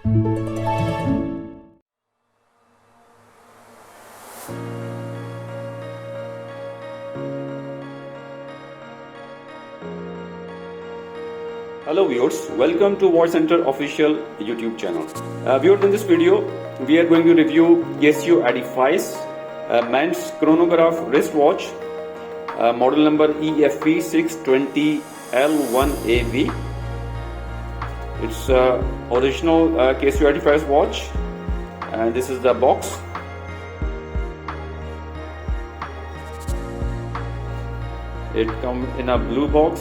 Hello viewers, welcome to Watch Center official YouTube channel. Viewers, in this video we are going to review Casio Edifice men's chronograph wristwatch, model number EFV-620L-1AV. It's original Casio Edifice watch, and this is the box. It comes in a blue box.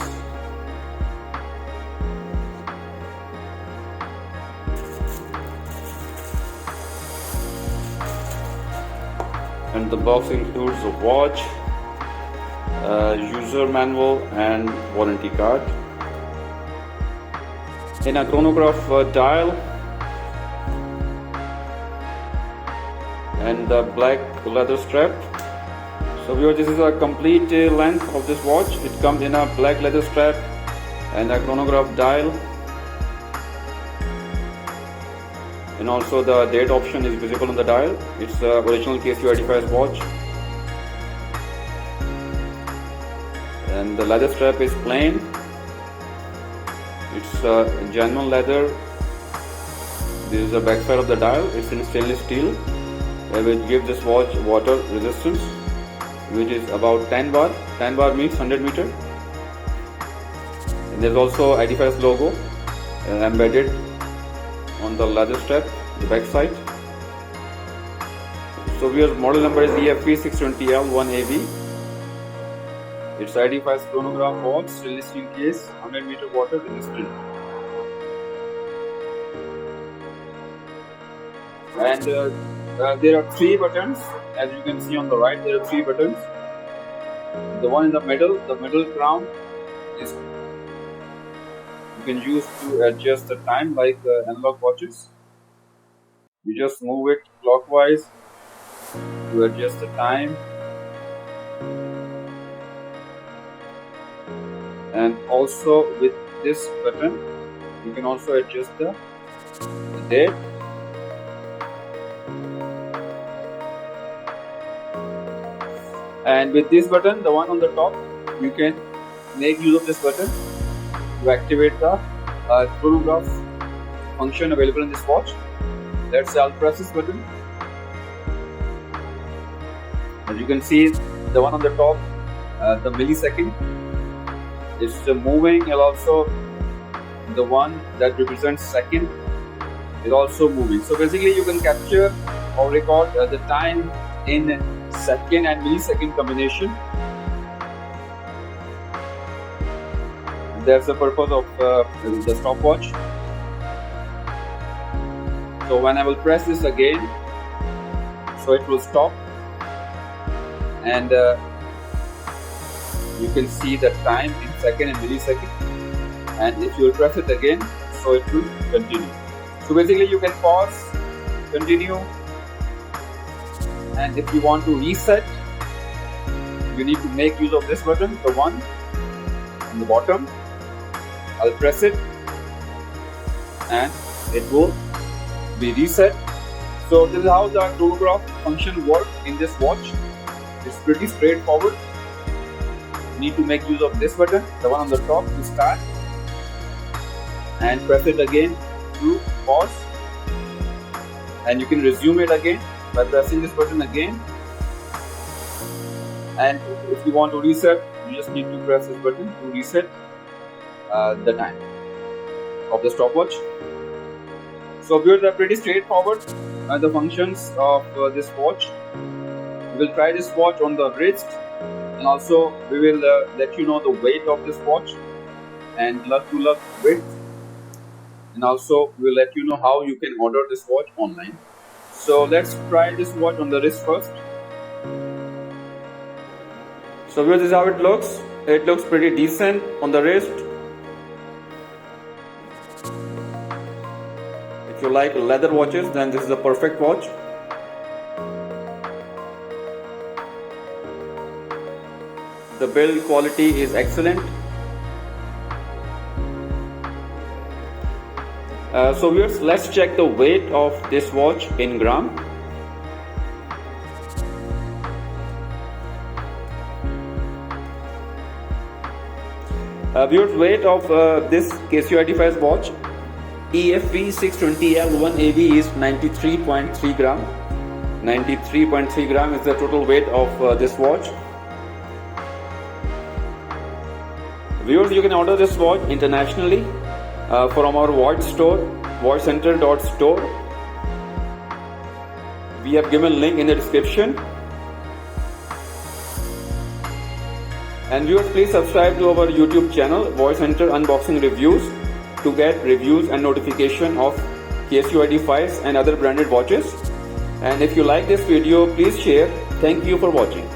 And the box includes a watch, user manual and warranty card. In a chronograph dial and the black leather strap. So viewers, this is a complete length of this watch. It comes in a black leather strap and a chronograph dial. And also the date option is visible on the dial. It's the original Casio Edifice watch. And the leather strap is plain. It's genuine leather. This is the back side of the dial. It's in stainless steel, which gives this watch water resistance, which is about 10 bar. 10 bar means 100 meter. And there's also Edifice logo embedded on the leather strap, the back side. So your model number is EFV-620L-1AV. It's Edifice chronograph watch, stainless steel case, 100 meter water resistant. And there are 3 buttons, as you can see on the right. There are 3 buttons. The one in the middle crown, is you can use to adjust the time like analog watches. You just move it clockwise to adjust the time, and also with this button you can also adjust the date. And with this button, the one on the top, you can make use of this button to activate the chronograph function available in this watch. Let's say I'll press this button. As you can see, the one on the top, the millisecond is moving, and also the one that represents second is also moving. So basically you can capture or record the time in second and millisecond combination. That's the purpose of the stopwatch. So when I will press this again, so it will stop, and you can see the time in second and millisecond. And if you will press it again, so it will continue. So basically you can pause, continue, and if you want to reset, you need to make use of this button, the one on the bottom. I'll press it and it will be reset. So this is how the chronograph function works in this watch. It's pretty straightforward. You need to make use of this button, the one on the top, to start, and press it again to pause, and you can resume it again by pressing this button again. And if you want to reset, you just need to press this button to reset the time of the stopwatch. So viewers, are pretty straightforward the functions of this watch. We will try this watch on the wrist, and also we will let you know the weight of this watch and lug to lug width, and also we will let you know how you can order this watch online. So let's try this watch on the wrist first. So this is how it looks. It looks pretty decent on the wrist. If you like leather watches, then this is a perfect watch. The build quality is excellent. So viewers, let's check the weight of this watch in gram. Viewers, weight of this Casio Edifice watch EFV-620L-1AV is 93.3 gram. 93.3 gram is the total weight of this watch. Viewers, you can order this watch internationally from our watch store, watchcenter.store. We have given link in the description. And viewers, please subscribe to our YouTube channel, Watch Center Unboxing Reviews, to get reviews and notification of Casio Edifice and other branded watches. And if you like this video, please share. Thank you for watching.